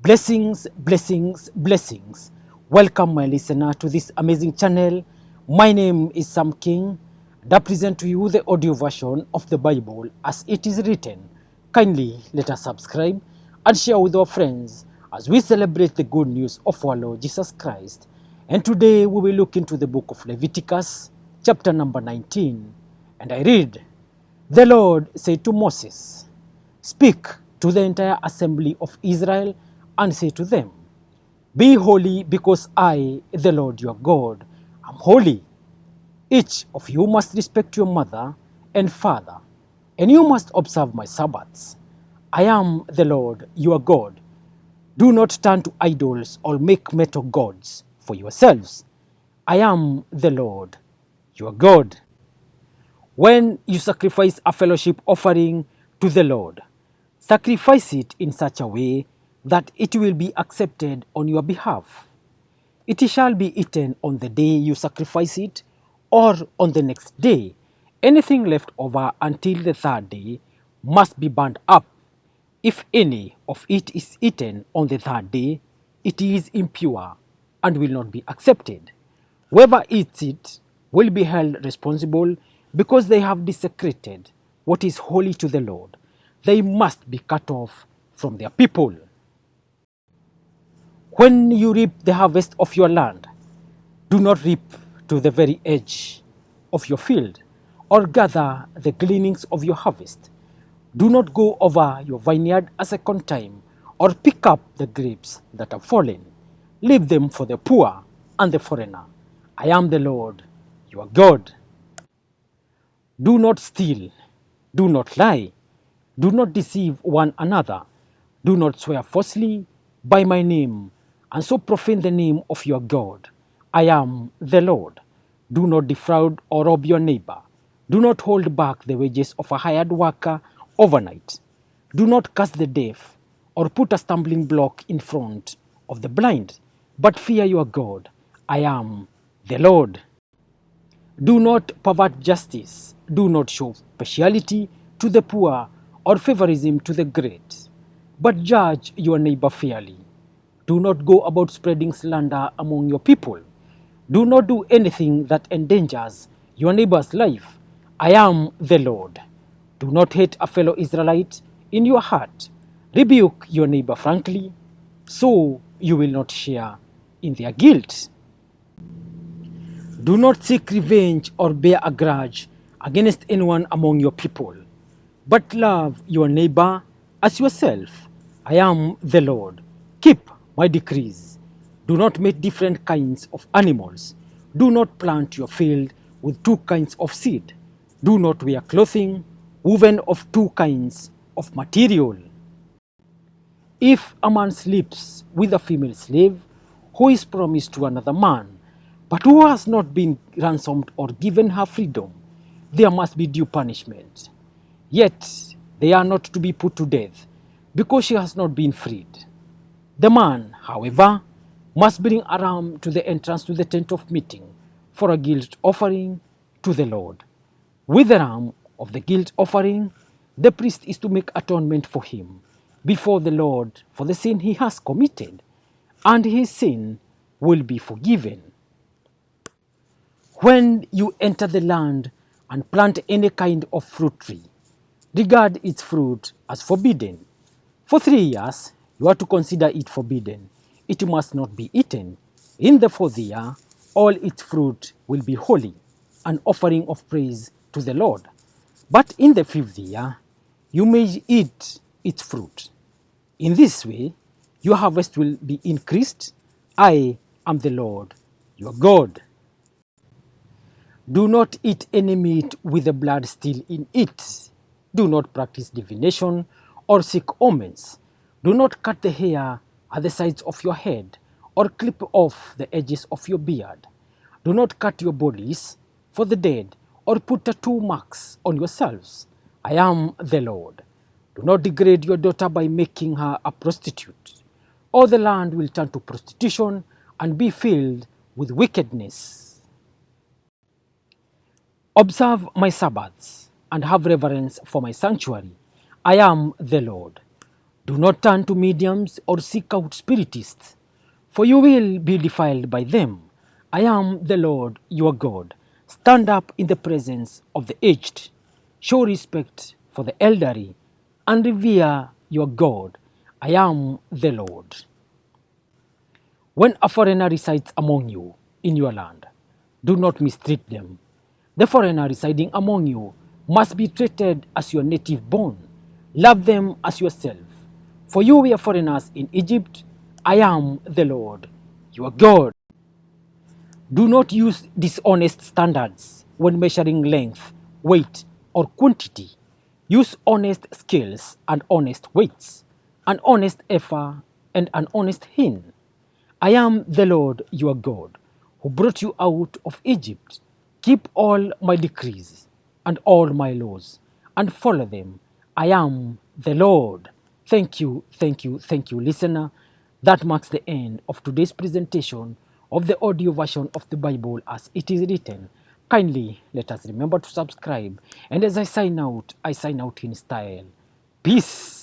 Blessings, blessings, blessings. Welcome, my listener, to this amazing channel. My name is Sam King, and I present to you the audio version of the Bible as it is written. Kindly let us subscribe and share with our friends as we celebrate the good news of our Lord Jesus Christ. And today we will look into the book of Leviticus, chapter number 19. And I read, "The Lord said to Moses, Speak to the entire assembly of Israel and say to them, Be holy because I, the Lord your God, am holy. Each of you must respect your mother and father, and you must observe my Sabbaths. I am the Lord your God. Do not turn to idols or make metal gods for yourselves. I am the Lord your God. When you sacrifice a fellowship offering to the Lord, sacrifice it in such a way that it will be accepted on your behalf. It shall be eaten on the day you sacrifice it, or on the next day. Anything left over until the third day must be burned up. If any of it is eaten on the third day, it is impure and will not be accepted. Whoever eats it will be held responsible because they have desecrated what is holy to the Lord. They must be cut off from their people. When you reap the harvest of your land, do not reap to the very edge of your field, or gather the gleanings of your harvest. Do not go over your vineyard a second time, or pick up the grapes that have fallen. Leave them for the poor and the foreigner. I am the Lord, your God. Do not steal. Do not lie. Do not deceive one another. Do not swear falsely by my name, and so profane the name of your God. I am the Lord. Do not defraud or rob your neighbor. Do not hold back the wages of a hired worker overnight. Do not curse the deaf or put a stumbling block in front of the blind, but fear your God. I am the Lord. Do not pervert justice. Do not show partiality to the poor or favorism to the great, but judge your neighbor fairly. Do not go about spreading slander among your people. Do not do anything that endangers your neighbor's life. I am the Lord. Do not hate a fellow Israelite in your heart. Rebuke your neighbor frankly, so you will not share in their guilt. Do not seek revenge or bear a grudge against anyone among your people, but love your neighbor as yourself. I am the Lord. Keep my decrees. Do not make different kinds of animals. Do not plant your field with two kinds of seed. Do not wear clothing woven of two kinds of material. If a man sleeps with a female slave who is promised to another man, but who has not been ransomed or given her freedom, there must be due punishment. Yet they are not to be put to death, because she has not been freed. The man, however, must bring a ram to the entrance to the tent of meeting for a guilt offering to the Lord. With the ram of the guilt offering, the priest is to make atonement for him before the Lord for the sin he has committed, and his sin will be forgiven. When you enter the land and plant any kind of fruit tree, regard its fruit as forbidden. For 3 years you are to consider it forbidden. It must not be eaten. In the fourth year, all its fruit will be holy, an offering of praise to the Lord. But in the fifth year, you may eat its fruit. In this way, your harvest will be increased. I am the Lord, your God. Do not eat any meat with the blood still in it. Do not practice divination or seek omens. Do not cut the hair at the sides of your head or clip off the edges of your beard. Do not cut your bodies for the dead or put tattoo marks on yourselves. I am the Lord. Do not degrade your daughter by making her a prostitute, or the land will turn to prostitution and be filled with wickedness. Observe my Sabbaths and have reverence for my sanctuary. I am the Lord. Do not turn to mediums or seek out spiritists, for you will be defiled by them. I am the Lord your God. Stand up in the presence of the aged. Show respect for the elderly and revere your God. I am the Lord. When a foreigner resides among you in your land, do not mistreat them. The foreigner residing among you must be treated as your native born. Love them as yourself. For you were foreigners in Egypt. I am the Lord, your God. Do not use dishonest standards when measuring length, weight, or quantity. Use honest scales and honest weights, an honest ephah and an honest hin. I am the Lord your God, who brought you out of Egypt. Keep all my decrees and all my laws, and follow them. I am the Lord. Thank you, listener. That marks the end of today's presentation of the audio version of the Bible as it is written. Kindly let us remember to subscribe. And as I sign out in style. Peace.